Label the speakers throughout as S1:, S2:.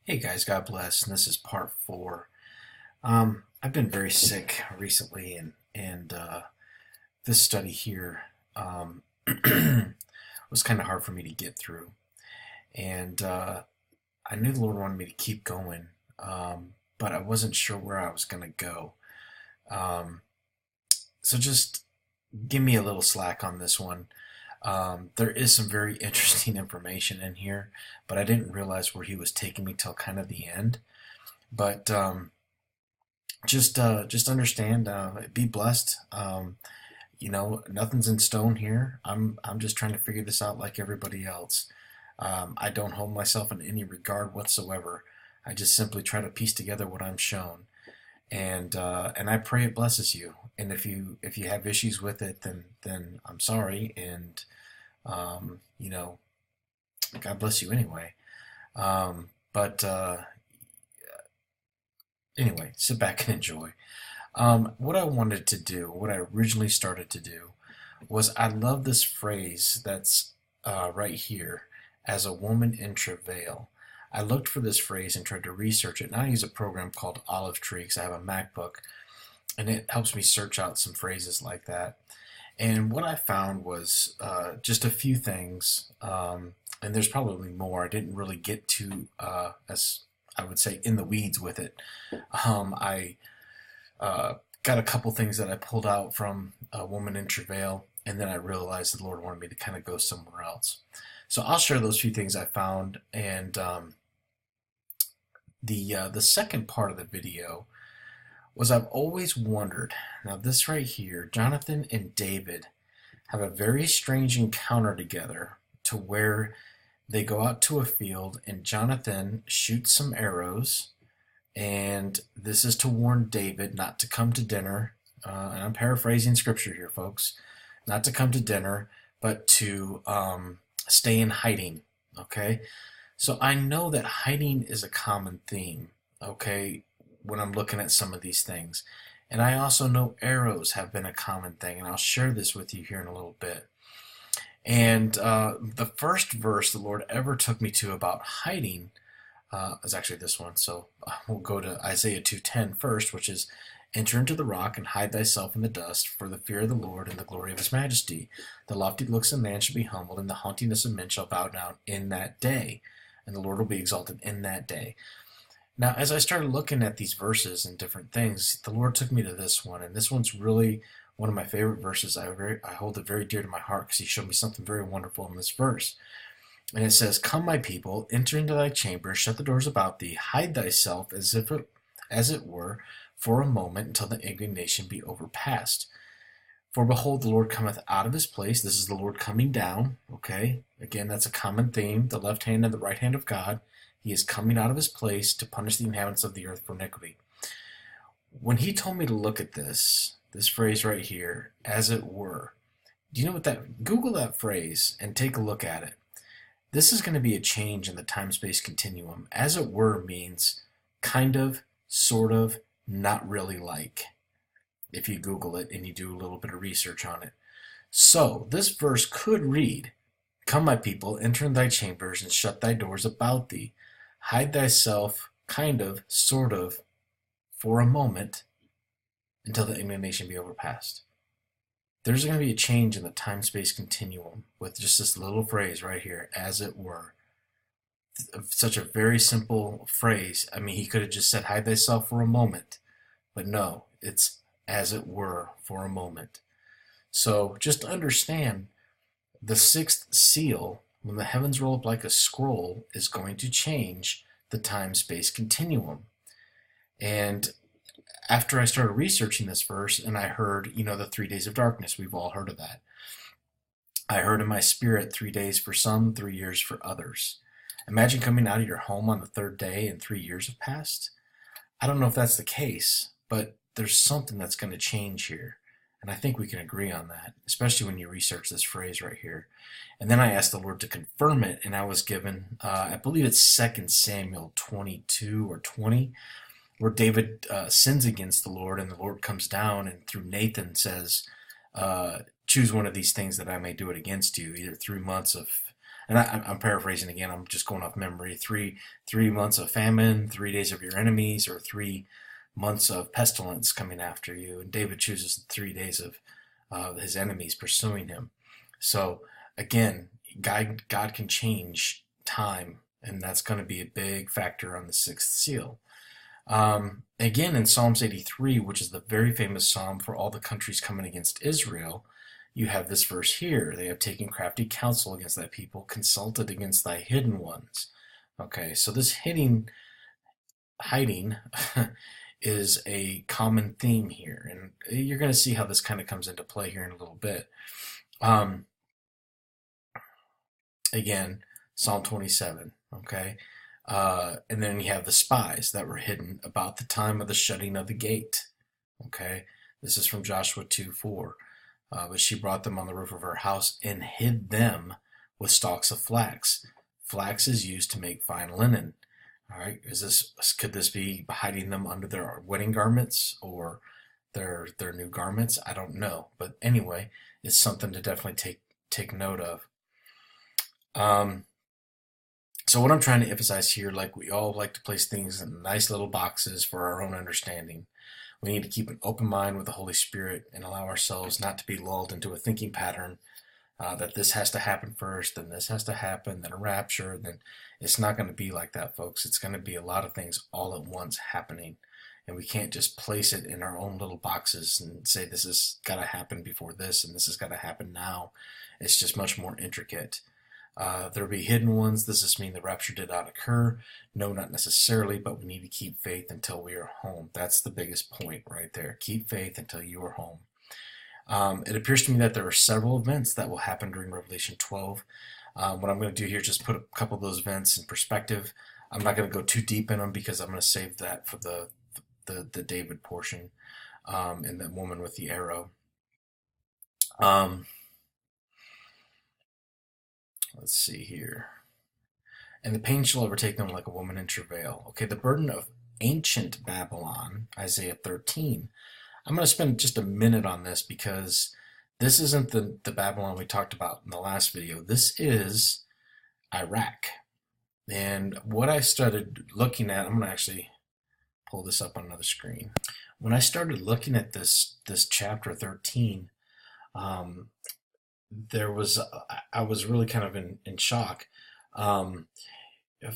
S1: Hey guys, God bless. And this is part four. I've been very sick recently, and this study here was kind of hard for me to get through. And I knew the Lord wanted me to keep going, but I wasn't sure where I was going to go. Um, so just give me a little slack on this one. There is some very interesting information in here, but I didn't realize where he was taking me till kind of the end. But just understand, be blessed. Nothing's in stone here. I'm just trying to figure this out like everybody else. I don't hold myself in any regard whatsoever. I just simply try to piece together what I'm shown, and I pray it blesses you. And if you have issues with it, then I'm sorry, and you know, God bless you anyway. But anyway, sit back and enjoy. What I wanted to do, what I originally started to do, was I love this phrase that's right here, as a woman in travail. I looked for this phrase and tried to research it. And I use a program called Olive Tree because I have a MacBook, and it helps me search out some phrases like that. And what I found was just a few things, and there's probably more. I didn't really get to, as I would say, in the weeds with it. I got a couple things that I pulled out from A Woman in Travail, and then I realized the Lord wanted me to kind of go somewhere else. So I'll share those few things I found, and the second part of the video was I've always wondered. Now this right here, Jonathan and David have a very strange encounter together, to where they go out to a field and Jonathan shoots some arrows, and this is to warn David not to come to dinner. And I'm paraphrasing scripture here, folks. Not to come to dinner, but to stay in hiding. Okay? So I know that hiding is a common theme, okay, when I'm looking at some of these things. And I also know arrows have been a common thing, and I'll share this with you here in a little bit. And the first verse the Lord ever took me to about hiding is actually this one. So we'll go to Isaiah 2:10 first, which is, "Enter into the rock and hide thyself in the dust, for the fear of the Lord and the glory of his majesty. The lofty looks of man shall be humbled, and the haughtiness of men shall bow down in that day. And the Lord will be exalted in that day." Now, as I started looking at these verses and different things, the Lord took me to this one, and this one's really one of my favorite verses. I hold it very dear to my heart because he showed me something very wonderful in this verse. And it says, "Come, my people, enter into thy chambers, shut the doors about thee, hide thyself as it were, for a moment, until the indignation be overpast. For behold, the Lord cometh out of his place." This is the Lord coming down. Okay, again, that's a common theme. The left hand and the right hand of God. He is coming out of his place to punish the inhabitants of the earth for iniquity. When he told me to look at this phrase right here, "as it were," do you know what that? Google that phrase and take a look at it. This is going to be a change in the time-space continuum. "As it were" means kind of, sort of, not really like, if you Google it and you do a little bit of research on it. So this verse could read, "Come, my people, enter in thy chambers and shut thy doors about thee. Hide thyself, kind of, sort of, for a moment, until the indignation be overpast." There's going to be a change in the time-space continuum with just this little phrase right here, "as it were." Such a very simple phrase. I mean, he could have just said, "hide thyself for a moment," but no, it's "as it were" for a moment. So just understand, the sixth seal, when the heavens roll up like a scroll, is going to change the time-space continuum. And after I started researching this verse, and I heard, the 3 days of darkness, we've all heard of that. I heard in my spirit, 3 days for some, 3 years for others. Imagine coming out of your home on the third day and 3 years have passed. I don't know if that's the case, but there's something that's going to change here. And I think we can agree on that, especially when you research this phrase right here. And then I asked the Lord to confirm it, and I was given, I believe it's 2 Samuel 22 or 20, where David sins against the Lord, and the Lord comes down and through Nathan says, "Choose one of these things that I may do it against you, either 3 months of..." and I'm paraphrasing again. I'm just going off memory. Three months of famine, 3 days of your enemies, or 3 months of pestilence coming after you. And David chooses 3 days of his enemies pursuing him. So again, God can change time, and that's going to be a big factor on the sixth seal. Again, in Psalms 83, which is the very famous psalm for all the countries coming against Israel, you have this verse here. They have taken crafty counsel against thy people, consulted against thy hidden ones. Okay, so this hiding is a common theme here, and you're going to see how this kind of comes into play here in a little bit. Um, Again, Psalm 27, okay? And then you have the spies that were hidden about the time of the shutting of the gate, okay? This is from Joshua 2:4. But she brought them on the roof of her house and hid them with stalks of flax. Flax is used to make fine linen. All right, could this be hiding them under their wedding garments or their new garments? I don't know, but anyway, it's something to definitely take note of. Um, so what I'm trying to emphasize here, like we all like to place things in nice little boxes for our own understanding. We need to keep an open mind with the Holy Spirit and allow ourselves not to be lulled into a thinking pattern that this has to happen first, then this has to happen, then a rapture. Then it's not going to be like that, folks. It's going to be a lot of things all at once happening. And we can't just place it in our own little boxes and say this has got to happen before this and this has got to happen now. It's just much more intricate. There'll be hidden ones. Does this mean the rapture did not occur? No, not necessarily, but we need to keep faith until we are home. That's the biggest point right there. Keep faith until you are home. It appears to me that there are several events that will happen during Revelation 12. What I'm going to do here is just put a couple of those events in perspective. I'm not going to go too deep in them because I'm going to save that for the David portion and that woman with the arrow. Let's see here. And the pain shall overtake them like a woman in travail. Okay, the burden of ancient Babylon, Isaiah 13. I'm going to spend just a minute on this because this isn't the Babylon we talked about in the last video. This is Iraq. And what I started looking at, I'm going to actually pull this up on another screen. When I started looking at this chapter 13, I was really kind of in shock.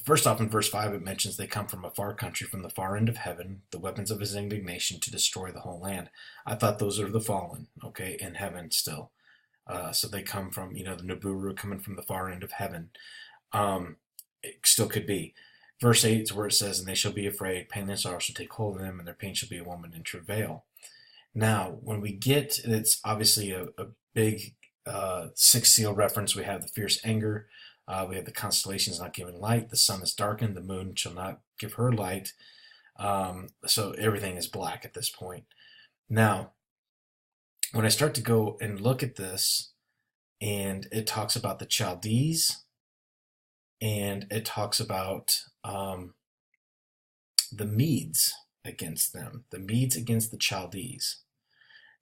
S1: First off, in verse 5, it mentions they come from a far country, from the far end of heaven, the weapons of his indignation to destroy the whole land. I thought those are the fallen, okay, in heaven still. So they come from, the Nibiru coming from the far end of heaven. It still could be. Verse 8 is where it says, and they shall be afraid, pain and sorrow shall take hold of them, and their pain shall be a woman in travail. Now, when we get, it's obviously a big sixth seal reference. We have the fierce anger. We have the constellations not giving light. The sun is darkened. The moon shall not give her light. So everything is black at this point. Now, when I start to go and look at this, and it talks about the Chaldees, and it talks about the Medes against them. The Medes against the Chaldees.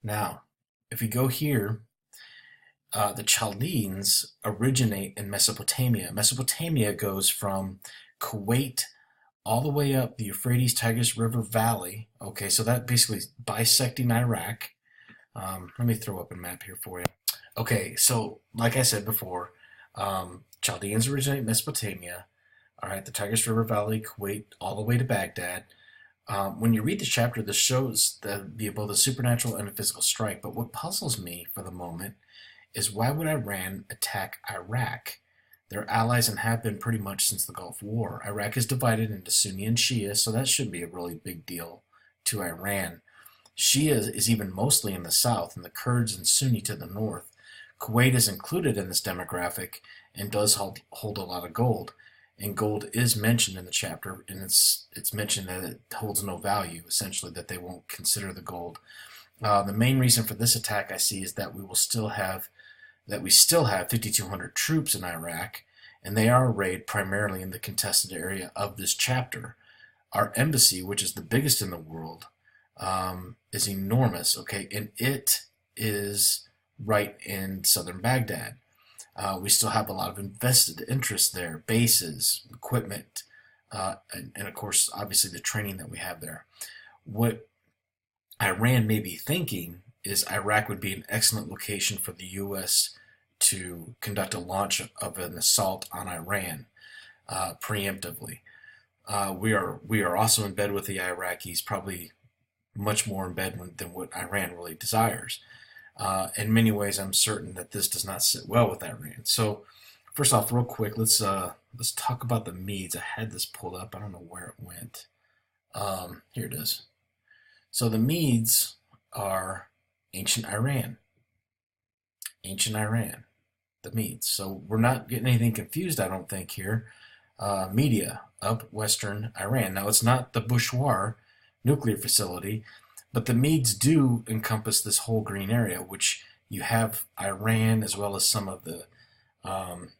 S1: Now, if we go here, the Chaldeans originate in Mesopotamia. Mesopotamia goes from Kuwait all the way up the Euphrates-Tigris River Valley. Okay, so that basically bisecting Iraq. Let me throw up a map here for you. Okay, so like I said before, Chaldeans originate in Mesopotamia. All right, the Tigris River Valley, Kuwait, all the way to Baghdad. When you read the chapter, this shows both a supernatural and a physical strike. But what puzzles me for the moment is why would Iran attack Iraq? They're allies and have been pretty much since the Gulf War. Iraq is divided into Sunni and Shia, so that should be a really big deal to Iran. Shia is even mostly in the south, and the Kurds and Sunni to the north. Kuwait is included in this demographic and does hold a lot of gold. And gold is mentioned in the chapter, and it's mentioned that it holds no value, essentially, that they won't consider the gold. The main reason for this attack I see is that we still have 5,200 troops in Iraq, and they are arrayed primarily in the contested area of this chapter. Our embassy, which is the biggest in the world, is enormous, okay, and it is right in southern Baghdad. We still have a lot of invested interest there, bases, equipment, and of course, obviously, the training that we have there. What Iran may be thinking is Iraq would be an excellent location for the U.S. to conduct a launch of an assault on Iran preemptively. We are also in bed with the Iraqis, probably much more in bed than what Iran really desires. In many ways, I'm certain that this does not sit well with Iran. So, first off, real quick, let's talk about the Medes. I had this pulled up. I don't know where it went. Here it is. So the Medes are ancient Iran. Ancient Iran. The Medes. So we're not getting anything confused, I don't think, here. Media up western Iran. Now, it's not the Bushwar nuclear facility, but the Medes do encompass this whole green area, which you have Iran as well as some of the, um,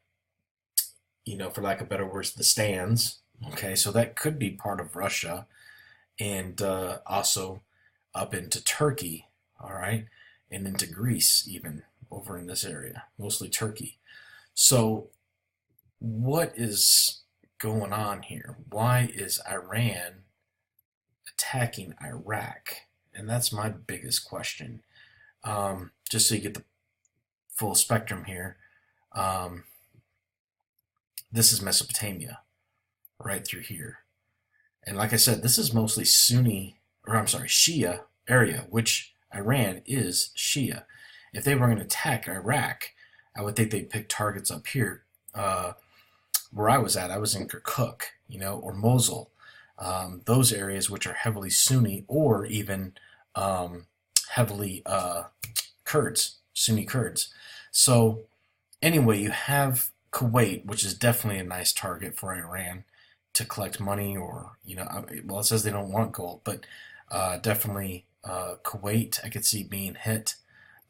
S1: for lack of better words, the stands. Okay, so that could be part of Russia and also up into Turkey, all right, and into Greece, even over in this area, mostly Turkey. So, what is going on here? Why is Iran attacking Iraq? And that's my biggest question. Just so you get the full spectrum here, um, this is Mesopotamia, right through here. And like I said, this is mostly Sunni, or I'm sorry, Shia area, which Iran is Shia. If they were going to attack Iraq, I would think they'd pick targets up here. Where I was at, I was in Kirkuk, or Mosul. Those areas which are heavily Sunni or even heavily Kurds, Sunni Kurds. So anyway, you have Kuwait, which is definitely a nice target for Iran to collect money, or well, it says they don't want gold, but definitely Kuwait I could see being hit.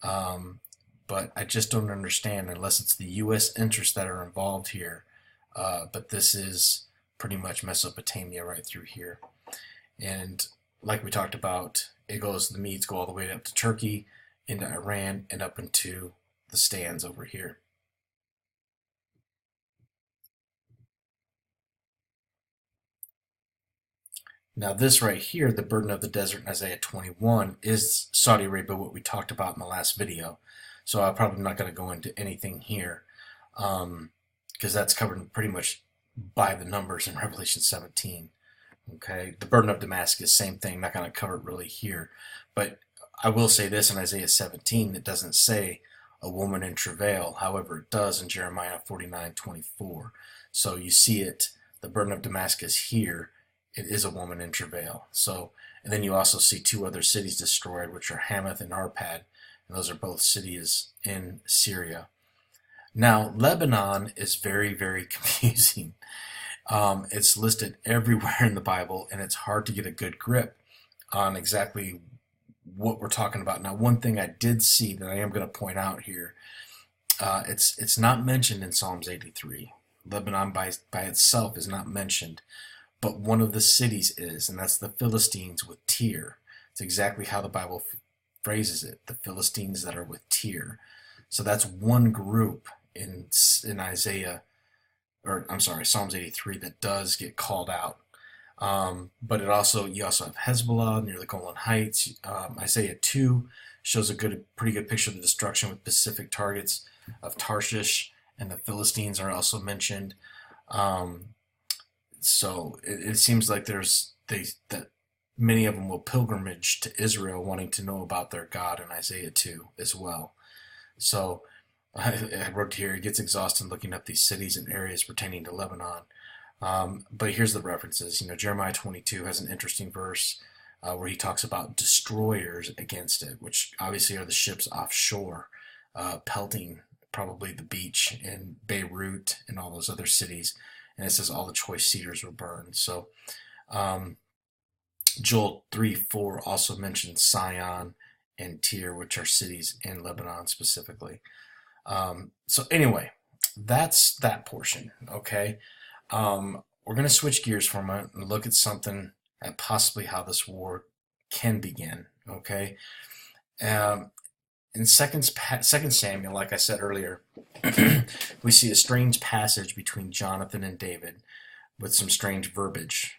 S1: Um, but I just don't understand unless it's the U.S. interests that are involved here. But this is pretty much Mesopotamia right through here, and like we talked about, the Medes go all the way up to Turkey, into Iran, and up into the stands over here. Now, this right here, the burden of the desert in Isaiah 21, is Saudi Arabia, what we talked about in the last video. So I'm probably not going to go into anything here, because that's covered pretty much by the numbers in Revelation 17. Okay, the burden of Damascus, same thing. Not going to cover it really here, but I will say this: in Isaiah 17, it doesn't say a woman in travail. However, it does in Jeremiah 49:24. So you see it, the burden of Damascus here. It is a woman in travail. So, and then you also see two other cities destroyed, which are Hamath and Arpad, and those are both cities in Syria. Now, Lebanon is very, very confusing. It's listed everywhere in the Bible, and it's hard to get a good grip on exactly what we're talking about. Now, one thing I did see that I am going to point out here, it's not mentioned in Psalms 83. Lebanon by itself is not mentioned, but one of the cities is, and that's the Philistines with Tyre. It's exactly how the Bible phrases it, the Philistines that are with Tyre. So that's one group in Isaiah, or I'm sorry, Psalms 83 that does get called out. But you also have Hezbollah near the Golan Heights. Isaiah 2 shows pretty good picture of the destruction with specific targets of Tarshish, and the Philistines are also mentioned. So it seems like that many of them will pilgrimage to Israel, wanting to know about their God in Isaiah 2 as well. So I wrote here, it gets exhausting looking up these cities and areas pertaining to Lebanon. But here's the references. Jeremiah 22 has an interesting verse where he talks about destroyers against it, which obviously are the ships offshore, pelting probably the beach in Beirut and all those other cities. And it says all the choice cedars were burned. So Joel 3:4 also mentions Sion and Tyre, which are cities in Lebanon specifically. So anyway, that's that portion, okay? We're going to switch gears for a moment and look at something at possibly how this war can begin, okay? Um, in Second Samuel, like I said earlier, we see a strange passage between Jonathan and David with some strange verbiage.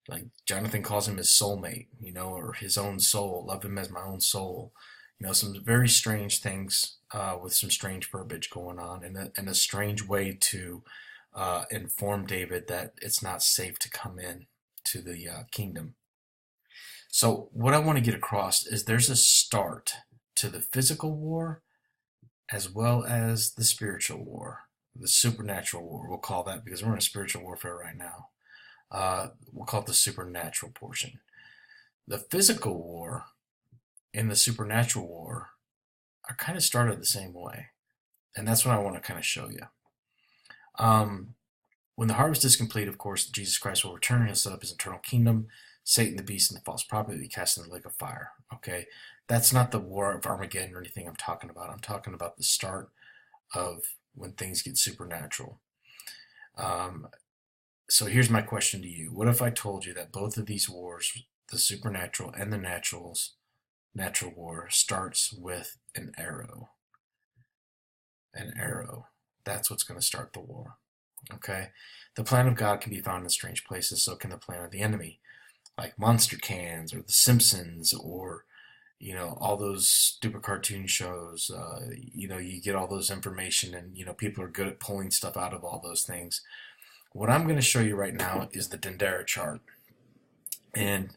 S1: Like Jonathan calls him his soulmate, or his own soul. Love him as my own soul. Some very strange things with some strange verbiage going on, and a strange way to inform David that it's not safe to come in to the kingdom. So what I want to get across is there's a start to the physical war as well as the spiritual war, the supernatural war. We'll call that, because we're in a spiritual warfare right now. We'll call it the supernatural portion. The physical war and the supernatural war are kind of started the same way. And that's what I want to kind of show you. When the harvest is complete, of course, Jesus Christ will return and he'll set up his eternal kingdom. Satan, the beast, and the false prophet will be cast in the lake of fire. Okay? That's not the war of Armageddon or anything I'm talking about. I'm talking about the start of when things get supernatural. So here's my question to you. What if I told you that both of these wars, the supernatural and the natural war, starts with an arrow? An arrow. That's what's going to start the war. Okay? The plan of God can be found in strange places, so can the plan of the enemy. Like Monster Cans or The Simpsons or, all those stupid cartoon shows. You get all those information and, people are good at pulling stuff out of all those things. What I'm going to show you right now is the Dendera chart. And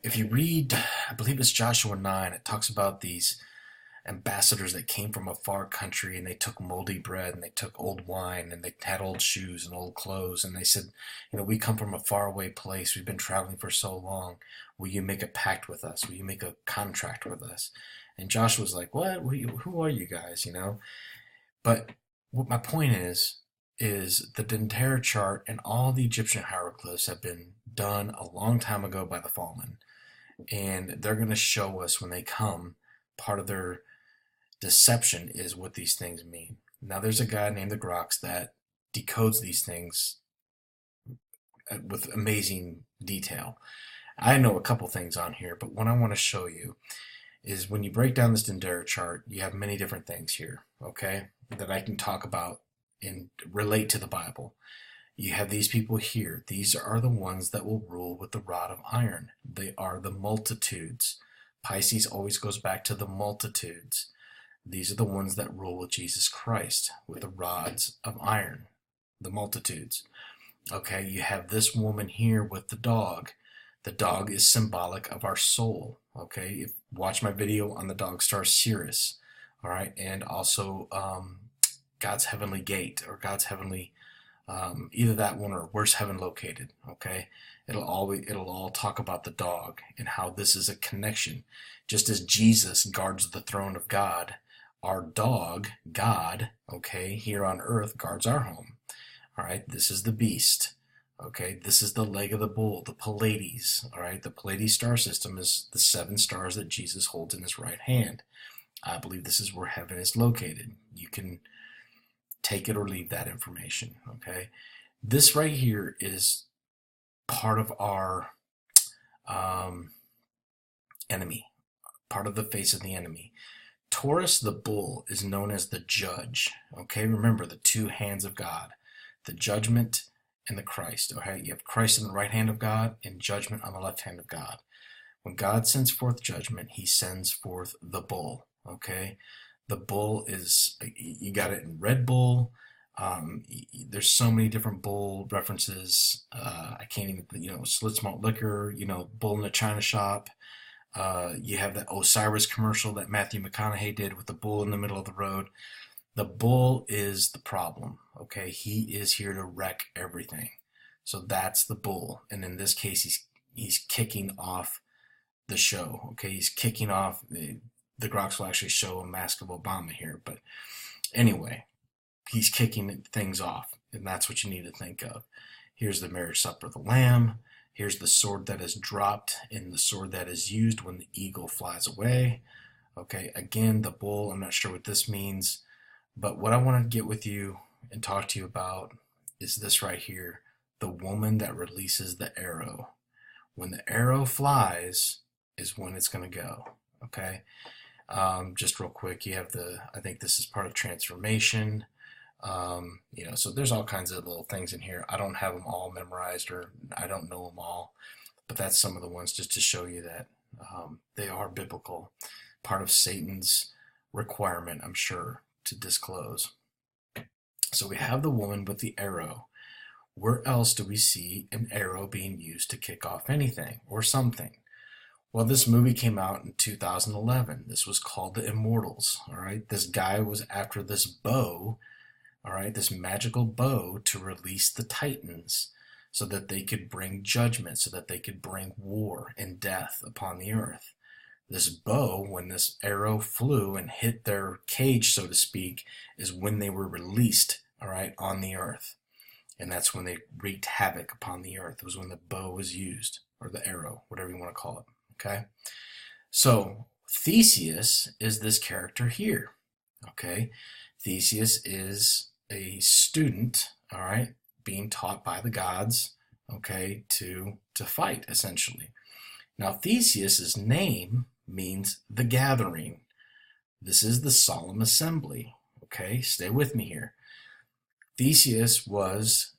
S1: if you read, I believe it's Joshua 9, it talks about these ambassadors that came from a far country, and they took moldy bread and they took old wine and they had old shoes and old clothes, and they said, we come from a faraway place, we've been traveling for so long, will you make a pact with us, will you make a contract with us? And Joshua's like, what, who are you guys? But what my point is the Dendera chart and all the Egyptian hieroglyphs have been done a long time ago by the fallen, and they're going to show us when they come. Part of their deception is what these things mean. Now, there's a guy named the Grox that decodes these things with amazing detail. I know a couple things on here, but what I want to show you is when you break down this Dendera chart, you have many different things here, okay, that I can talk about and relate to the Bible. You have these people here. These are the ones that will rule with the rod of iron. They are the multitudes. Pisces always goes back to the multitudes. These are the ones that rule with Jesus Christ, with the rods of iron, the multitudes. Okay, you have this woman here with the dog. The dog is symbolic of our soul. Okay, watch my video on the dog star Sirius. All right, and also God's heavenly gate, or God's heavenly, either that one or where's heaven located. Okay, it'll all talk about the dog and how this is a connection. Just as Jesus guards the throne of God, our dog, God, okay, here on earth guards our home. All right, this is the beast. Okay, this is the leg of the bull, the Pleiades. All right, the Pleiades star system is the 7 stars that Jesus holds in his right hand. I believe this is where heaven is located. You can take it or leave that information. Okay, this right here is part of our enemy, part of the face of the enemy. Taurus, the bull, is known as the judge. Okay, remember the 2 hands of God, the judgment and the Christ. Okay, you have Christ on the right hand of God and judgment on the left hand of God. When God sends forth judgment, he sends forth the bull. Okay, the bull is, you got it in Red Bull. There's so many different bull references. I can't even, Schlitz malt liquor, bull in the china shop. You have that Osiris commercial that Matthew McConaughey did with the bull in the middle of the road. The bull is the problem, okay? He is here to wreck everything. So that's the bull. And in this case, he's kicking off the show, okay? He's kicking off, the Grox will actually show a mask of Obama here. But anyway, he's kicking things off, and that's what you need to think of. Here's the marriage supper of the Lamb. Here's the sword that is dropped and the sword that is used when the eagle flies away. Okay, again, the bull, I'm not sure what this means, but what I want to get with you and talk to you about is this right here, the woman that releases the arrow. When the arrow flies is when it's going to go, okay? Just real quick, you have I think this is part of transformation. So there's all kinds of little things in here. I don't have them all memorized, or I don't know them all, but that's some of the ones just to show you that they are biblical, part of Satan's requirement, I'm sure, to disclose. So we have the woman with the arrow. Where else do we see an arrow being used to kick off anything or something? Well, this movie came out in 2011. This was called The Immortals. All right. This guy was after this bow, all right, this magical bow to release the Titans so that they could bring judgment, so that they could bring war and death upon the earth. This bow, when this arrow flew and hit their cage, so to speak, is when they were released, all right, on the earth. And that's when they wreaked havoc upon the earth. It was when the bow was used, or the arrow, whatever you want to call it. Okay? So Theseus is this character here. Okay? Theseus is a student, all right, being taught by the gods, okay, to fight, essentially. Now, Theseus's name means the gathering. This is the solemn assembly. Okay? Stay with me here. Theseus was,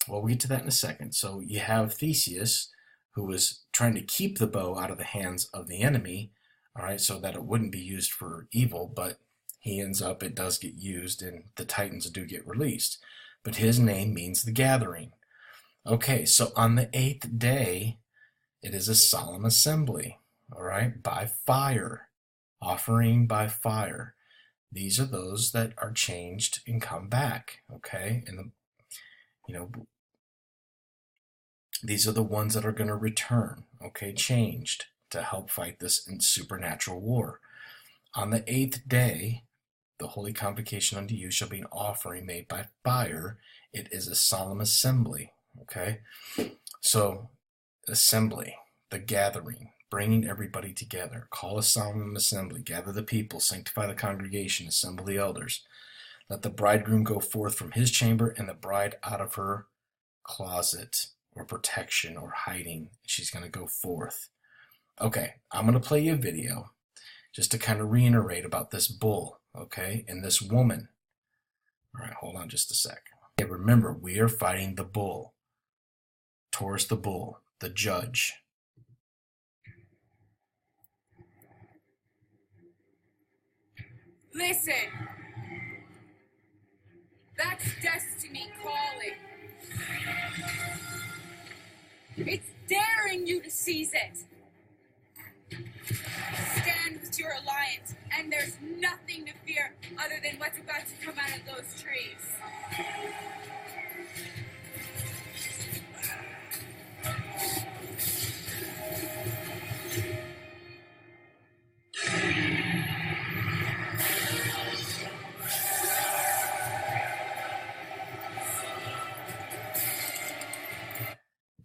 S1: we'll get to that in a second. So you have Theseus, who was trying to keep the bow out of the hands of the enemy, all right, so that it wouldn't be used for evil, but it does get used, and the Titans do get released. But his name means the gathering. Okay, so on the 8th day, it is a solemn assembly, all right, by fire, offering by fire. These are those that are changed and come back, okay? And these are the ones that are going to return, okay, changed to help fight this supernatural war. On the 8th day, the holy convocation unto you shall be an offering made by fire. It is a solemn assembly, okay? So, assembly, the gathering, bringing everybody together. Call a solemn assembly, gather the people, sanctify the congregation, assemble the elders. Let the bridegroom go forth from his chamber, and the bride out of her closet, or protection, or hiding. She's going to go forth. Okay, I'm going to play you a video just to kind of reiterate about this bull, okay, and this woman. All right, hold on just a sec. Okay, remember, we are fighting the bull. Taurus the bull, the judge.
S2: Listen, that's destiny calling. It's daring you to seize it. Stand with your alliance, and there's nothing to fear other than what's about to come out of those trees.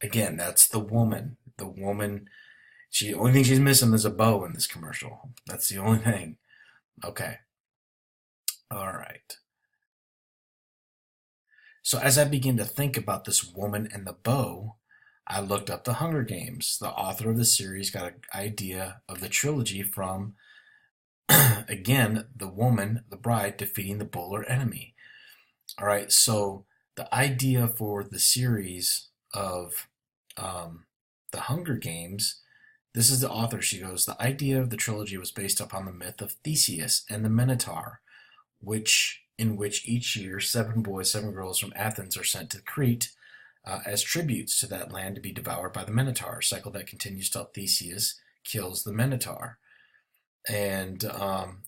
S1: Again, that's the woman. The woman, the only thing she's missing is a bow in this commercial. That's the only thing. Okay. All right. So as I begin to think about this woman and the bow, I looked up The Hunger Games. The author of the series got an idea of the trilogy from, again, the woman, the bride, defeating the bull or enemy. All right, so the idea for the series of The Hunger Games, this is the author. She goes, the idea of the trilogy was based upon the myth of Theseus and the Minotaur, in which each year 7 boys, 7 girls from Athens are sent to Crete as tributes to that land to be devoured by the Minotaur, a cycle that continues till Theseus kills the Minotaur. And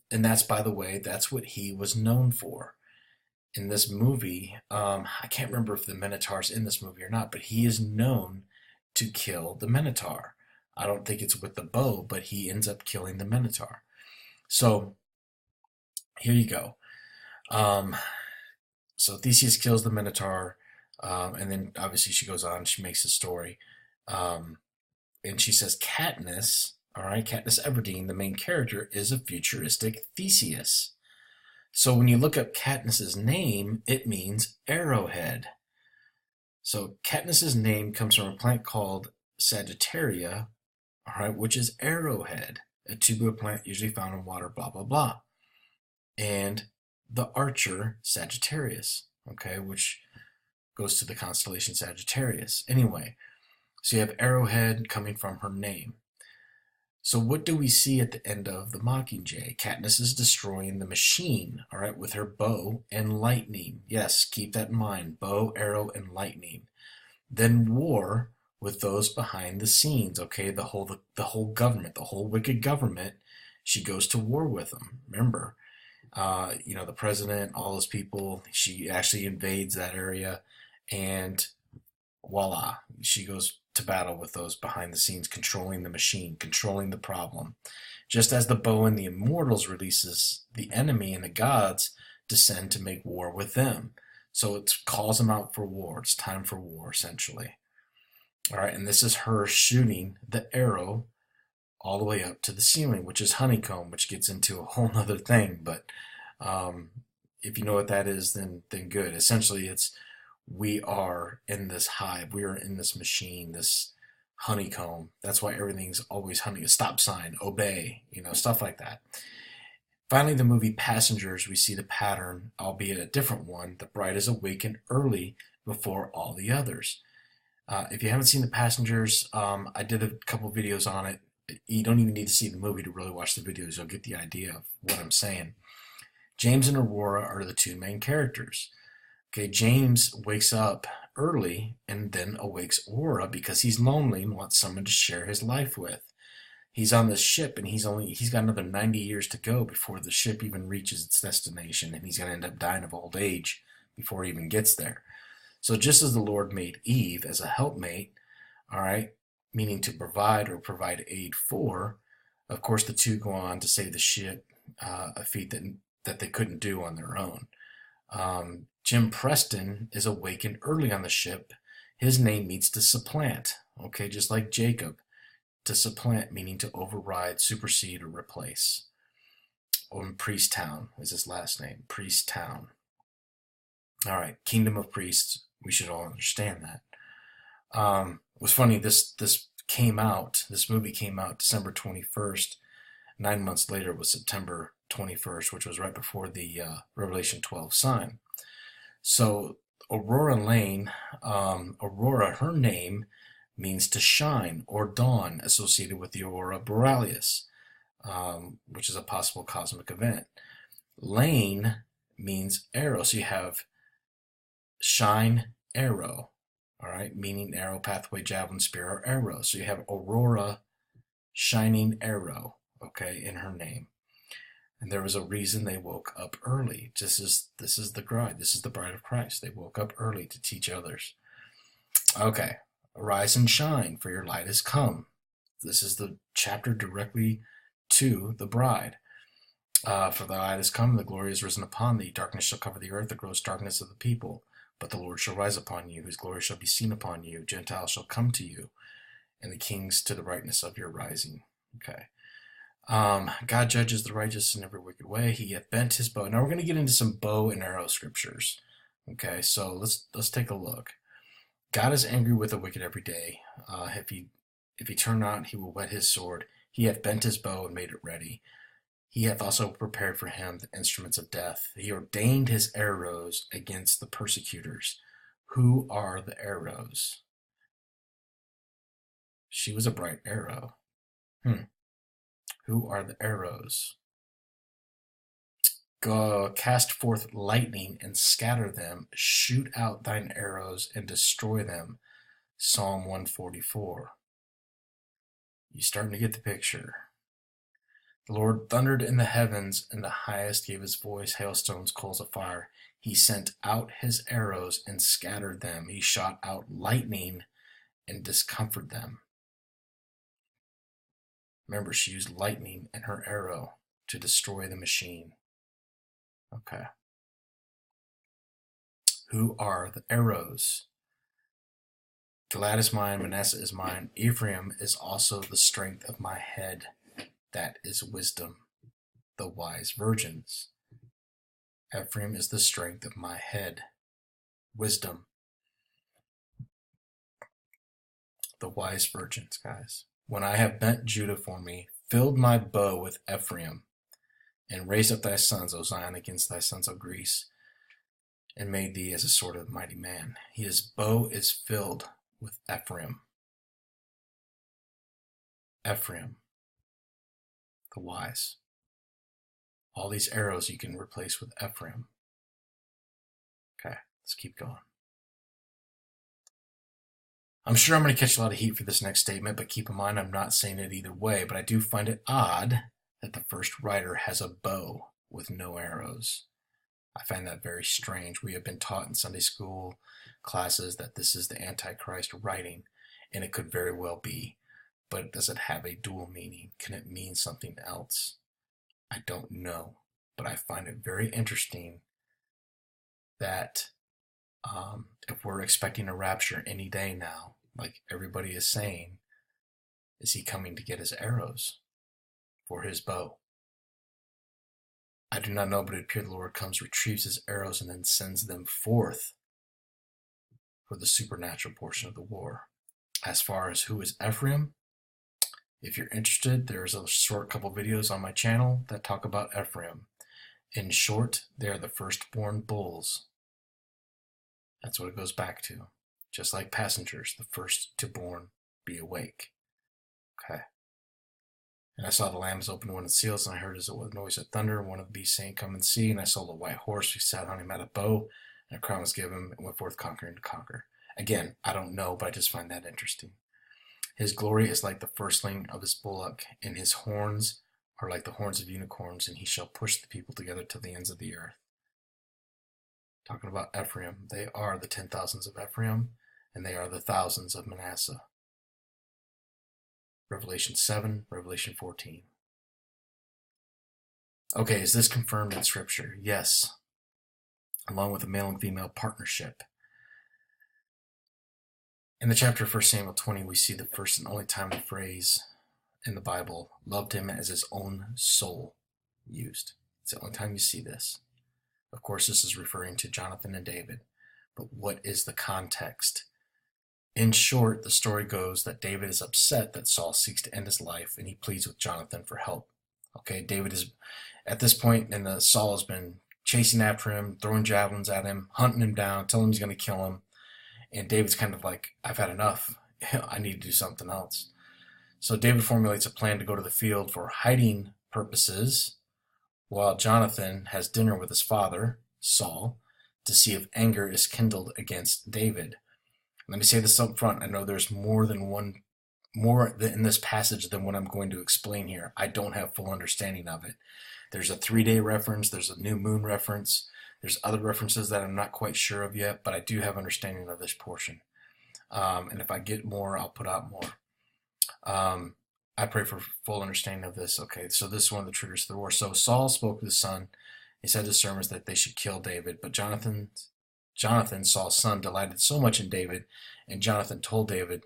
S1: that's, by the way, that's what he was known for. In this movie, I can't remember if the Minotaur's in this movie or not, but he is known to kill the Minotaur. I don't think it's with the bow, but he ends up killing the Minotaur. So, here you go. So Theseus kills the Minotaur, and then obviously she goes on, she makes a story. And she says Katniss, all right, Katniss Everdeen, the main character, is a futuristic Theseus. So when you look up Katniss's name, it means arrowhead. So Katniss's name comes from a plant called Sagittaria, all right, which is arrowhead. a tubular plant usually found in water, blah, blah, blah. And the archer, Sagittarius, okay, which goes to the constellation Sagittarius. Anyway, so you have arrowhead coming from her name. So what do we see at the end of the Mockingjay? Katniss is destroying the machine, all right, with her bow and lightning. Yes, keep that in mind. Bow, arrow, and lightning. Then war with those behind the scenes, okay? The whole government, the whole wicked government, she goes to war with them. Remember, the president, all those people, she actually invades that area, and voila, she goes to battle with those behind the scenes, controlling the machine, controlling the problem. Just as the bow in the Immortals releases the enemy, and the gods descend to make war with them. So it calls them out for war. It's time for war, essentially. All right, and this is her shooting the arrow all the way up to the ceiling, which is honeycomb, which gets into a whole nother thing. But um, if you know what that is, then good. Essentially, it's we are in this hive, we are in this machine, this honeycomb. That's why everything's always honey. A stop sign, obey, stuff like that. Finally, the movie Passengers, we see the pattern, albeit a different one. The bride is awakened early before all the others. If you haven't seen The Passengers, I did a couple videos on it. You don't even need to see the movie to really watch the videos. You'll get the idea of what I'm saying. James and Aurora are the two main characters. Okay, James wakes up early and then awakes Aurora because he's lonely and wants someone to share his life with. He's on this ship and he's got another 90 years to go before the ship even reaches its destination, and he's going to end up dying of old age before he even gets there. So just as the Lord made Eve as a helpmate, all right, meaning to provide or provide aid for, of course the two go on to save the ship, a feat that they couldn't do on their own. Jim Preston is awakened early on the ship. His name means to supplant, okay, just like Jacob. To supplant, meaning to override, supersede, or replace. Priest Town is his last name, Priest Town. All right, Kingdom of Priests, we should all understand that. It was funny, this movie came out December 21st. 9 months later was September 21st, which was right before the Revelation 12 sign. So Aurora Lane, Aurora, her name means to shine or dawn, associated with the aurora borealis, which is a possible cosmic event. Lane means arrow, so you have shine, arrow, all right, meaning arrow, pathway, javelin, spear, or arrow. So you have Aurora, shining arrow, okay, in her name. And there was a reason they woke up early. This is the bride. This is the bride of Christ. They woke up early to teach others. Okay. Arise and shine, for your light has come. This is the chapter directly to the bride. For the light has come, the glory is risen upon thee. Darkness shall cover the earth, the gross darkness of the people. But the Lord shall rise upon you, whose glory shall be seen upon you. Gentiles shall come to you, and the kings to the brightness of your rising. Okay. God judges the righteous in every wicked way. He hath bent his bow. Now we're going to get into some bow and arrow scriptures. Okay, so let's take a look. God is angry with the wicked every day. If he turn not, he will whet his sword. He hath bent his bow and made it ready. He hath also prepared for him the instruments of death. He ordained his arrows against the persecutors. Who are the arrows? She was a bright arrow. Who are the arrows? Go, cast forth lightning and scatter them. Shoot out thine arrows and destroy them. Psalm 144. You starting to get the picture. The Lord thundered in the heavens, and the highest gave his voice, hailstones, coals of fire. He sent out his arrows and scattered them. He shot out lightning and discomfited them. Remember, she used lightning and her arrow to destroy the machine. Okay. Who are the arrows? Gilad is mine, Manasseh is mine. Ephraim is also the strength of my head. That is wisdom, the wise virgins. Ephraim is the strength of my head. Wisdom. The wise virgins, guys. When I have bent Judah for me, filled my bow with Ephraim, and raised up thy sons, O Zion, against thy sons of Greece, and made thee as a sword of mighty man. His bow is filled with Ephraim. Ephraim, the wise. All these arrows you can replace with Ephraim. Okay, let's keep going. I'm sure I'm going to catch a lot of heat for this next statement, but keep in mind I'm not saying it either way, but I do find it odd that the first writer has a bow with no arrows. I find that very strange. We have been taught in Sunday school classes that this is the Antichrist writing, and it could very well be, but does it have a dual meaning? Can it mean something else? I don't know, but I find it very interesting that if we're expecting a rapture any day now, like everybody is saying, is he coming to get his arrows for his bow? I do not know, but it appears the Lord comes, retrieves his arrows, and then sends them forth for the supernatural portion of the war. As far as who is Ephraim, if you're interested, there's a short couple videos on my channel that talk about Ephraim. In short, they are the firstborn bulls. That's what it goes back to. Just like passengers, the first to born be awake. Okay. And I saw the lambs open one of the seals, and I heard as it was a noise of thunder, and one of the beasts saying, Come and see. And I saw the white horse who sat on him had a bow, and a crown was given him, and went forth conquering to conquer. Again, I don't know, but I just find that interesting. His glory is like the firstling of his bullock, and his horns are like the horns of unicorns, and he shall push the people together to the ends of the earth. Talking about Ephraim, they are the 10,000s of Ephraim, and they are the thousands of Manasseh. Revelation 7, Revelation 14. Okay, is this confirmed in Scripture? Yes. Along with a male and female partnership. In the chapter of 1 Samuel 20, we see the first and only time the phrase in the Bible, loved him as his own soul, used. It's the only time you see this. Of course, this is referring to Jonathan and David. But what is the context? In short, the story goes that David is upset that Saul seeks to end his life, and he pleads with Jonathan for help. Okay, David is, at this point, and Saul has been chasing after him, throwing javelins at him, hunting him down, telling him he's going to kill him. And David's kind of like, I've had enough. I need to do something else. So David formulates a plan to go to the field for hiding purposes, while Jonathan has dinner with his father, Saul, to see if anger is kindled against David. Let me say this up front. I know there's more in this passage than what I'm going to explain here. I don't have full understanding of it. There's a 3-day reference. There's a new moon reference. There's other references that I'm not quite sure of yet, but I do have understanding of this portion. And if I get more, I'll put out more. I pray for full understanding of this. Okay, so this is one of the triggers to the war. So Saul spoke to his son. He said to his servants that they should kill David. But Jonathan, Saul's son, delighted so much in David, and Jonathan told David,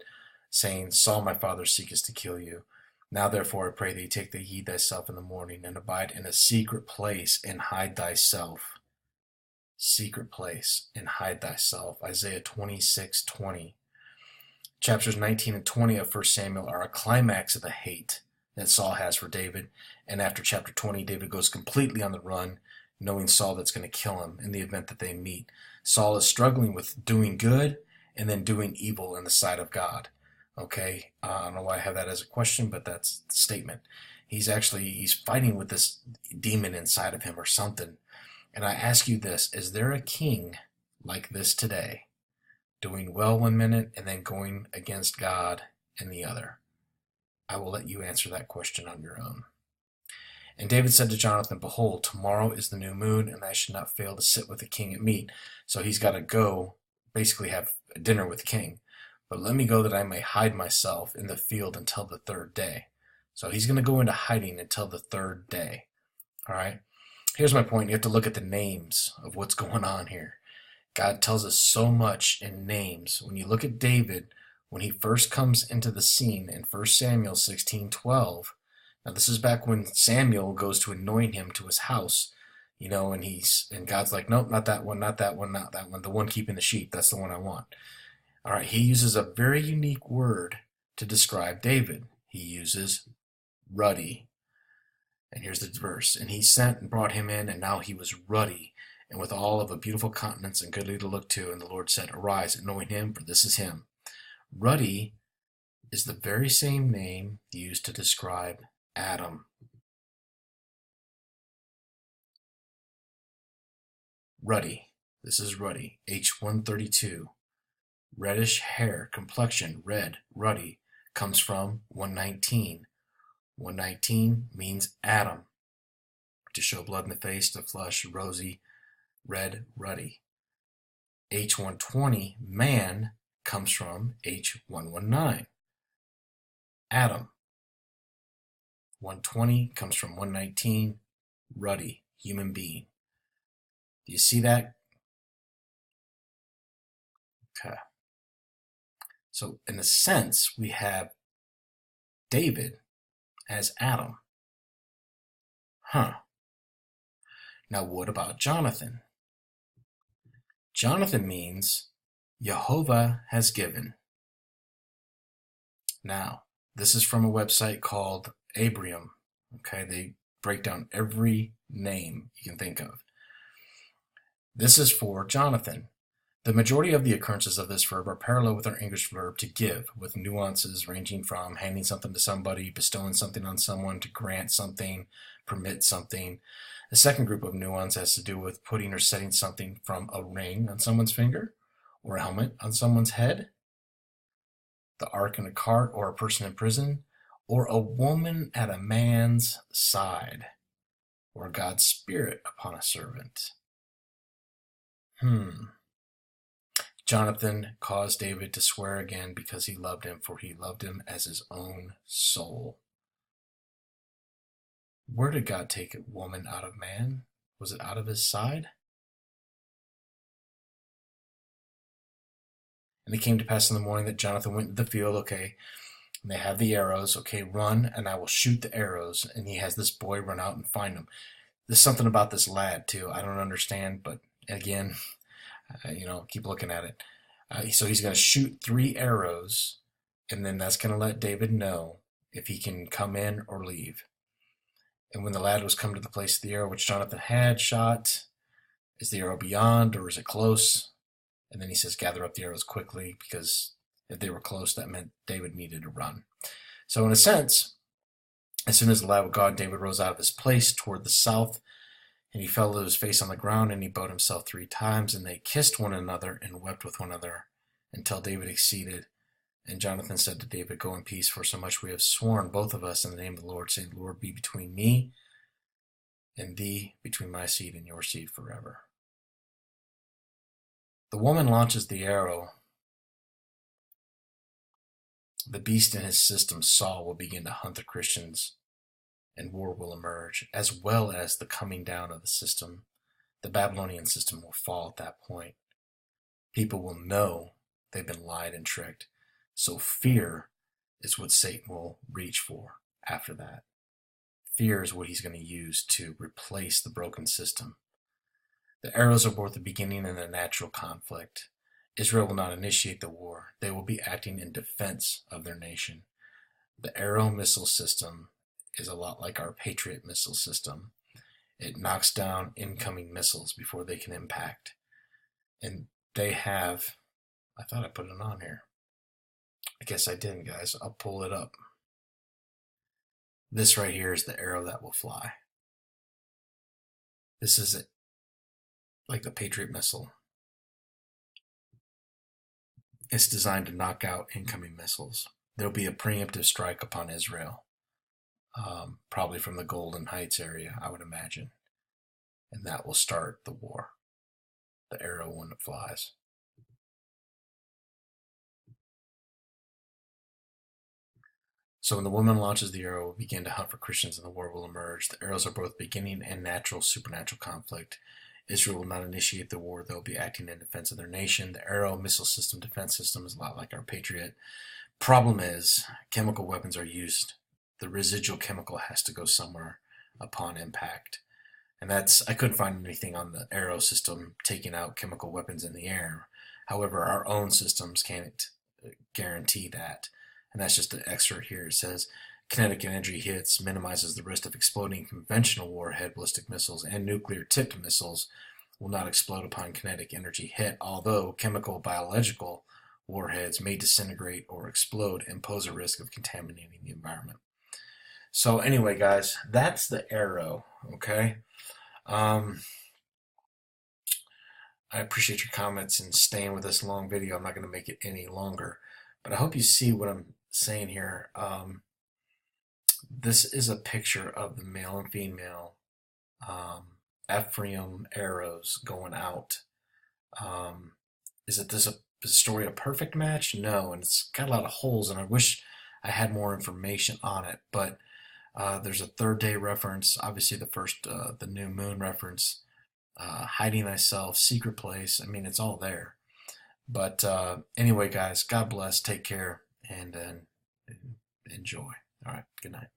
S1: saying, Saul, my father, seeketh to kill you. Now therefore I pray thee, take thee heed thyself in the morning, and abide in a secret place, and hide thyself. Secret place, and hide thyself. Isaiah 26:20. Chapters 19 and 20 of 1 Samuel are a climax of the hate that Saul has for David. And after chapter 20, David goes completely on the run, knowing Saul that's going to kill him in the event that they meet. Saul is struggling with doing good and then doing evil in the sight of God. Okay, I don't know why I have that as a question, but that's the statement. He's fighting with this demon inside of him or something. And I ask you this, is there a king like this today? Doing well one minute and then going against God in the other? I will let you answer that question on your own. And David said to Jonathan, Behold, tomorrow is the new moon, and I should not fail to sit with the king at meat. So he's got to go, basically have dinner with the king. But let me go that I may hide myself in the field until the 3rd day. So he's going to go into hiding until the 3rd day. All right? Here's my point. You have to look at the names of what's going on here. God tells us so much in names. When you look at David, when he first comes into the scene in 1 Samuel 16:12, now this is back when Samuel goes to anoint him to his house, and God's like, nope, not that one, not that one, not that one, the one keeping the sheep, that's the one I want. All right, he uses a very unique word to describe David. He uses ruddy. And here's the verse. And he sent and brought him in, and now he was ruddy, and with all of a beautiful countenance and goodly to look to. And the Lord said, Arise, anoint him, for this is him. Ruddy is the very same name used to describe Adam. Ruddy. This is ruddy. H132. Reddish hair, complexion, red, ruddy, comes from 119. 119 means Adam. To show blood in the face, to flush, rosy, red, ruddy. H120, man, comes from H119. Adam. 120 comes from 119, ruddy, human being. Do you see that? Okay. So in a sense, we have David as Adam. Now what about Jonathan? Jonathan means Jehovah has given. Now, this is from a website called Abrium. Okay, they break down every name you can think of. This is for Jonathan. The majority of the occurrences of this verb are parallel with our English verb to give, with nuances ranging from handing something to somebody, bestowing something on someone, to grant something, permit something. The second group of nuance has to do with putting or setting something from a ring on someone's finger, or a helmet on someone's head, the ark in a cart, or a person in prison, or a woman at a man's side, or God's Spirit upon a servant. Jonathan caused David to swear again because he loved him, for he loved him as his own soul. Where did God take a woman out of man? Was it out of his side? And it came to pass in the morning that Jonathan went into the field, okay, and they have the arrows, okay, run, and I will shoot the arrows. And he has this boy run out and find them. There's something about this lad, too. I don't understand, but again, keep looking at it. So he's going to shoot 3 arrows, and then that's going to let David know if he can come in or leave. And when the lad was come to the place of the arrow which Jonathan had shot, is the arrow beyond, or is it close? And then he says, gather up the arrows quickly, because if they were close, that meant David needed to run. So in a sense, as soon as the lad was gone, David rose out of his place toward the south, and he fell to his face on the ground, and he bowed himself 3 times, and they kissed one another and wept with one another until David exceeded. And Jonathan said to David, Go in peace, for so much we have sworn, both of us, in the name of the Lord, saying, The Lord be between me and thee, between my seed and your seed forever. The woman launches the arrow. The beast in his system, Saul, will begin to hunt the Christians, and war will emerge, as well as the coming down of the system. The Babylonian system will fall at that point. People will know they've been lied and tricked. So fear is what Satan will reach for after that. Fear is what he's going to use to replace the broken system. The arrows are both the beginning and a natural conflict. Israel will not initiate the war. They will be acting in defense of their nation. The arrow missile system is a lot like our Patriot missile system. It knocks down incoming missiles before they can impact. And they have, I thought I put it on here. I guess I didn't, guys. I'll pull it up. This right here is the arrow that will fly. This is it, like the Patriot missile. It's designed to knock out incoming missiles. There'll be a preemptive strike upon Israel. Probably from the Golden Heights area, I would imagine. And that will start the war. The arrow when it flies. So when the woman launches the arrow, will begin to hunt for Christians and the war will emerge. The arrows are both beginning and natural supernatural conflict. Israel will not initiate the war. They'll be acting in defense of their nation. The arrow missile system, defense system is a lot like our Patriot. Problem is, chemical weapons are used. The residual chemical has to go somewhere upon impact. And I couldn't find anything on the arrow system taking out chemical weapons in the air. However, our own systems can't guarantee that. And that's just an excerpt here. It says, Kinetic energy hits minimizes the risk of exploding. Conventional warhead ballistic missiles and nuclear-tipped missiles will not explode upon kinetic energy hit, although chemical biological warheads may disintegrate or explode and pose a risk of contaminating the environment. So anyway, guys, that's the arrow, okay? Um, I appreciate your comments and staying with this long video. I'm not going to make it any longer, but I hope you see what I'm saying here. This is a picture of the male and female Ephraim arrows going out. Is this a story a perfect match? No, and it's got a lot of holes, and I wish I had more information on it. But there's a third day reference, obviously the new moon reference, hiding thyself, secret place. I mean, it's all there. But anyway, guys, God bless, take care, and enjoy. All right, good night.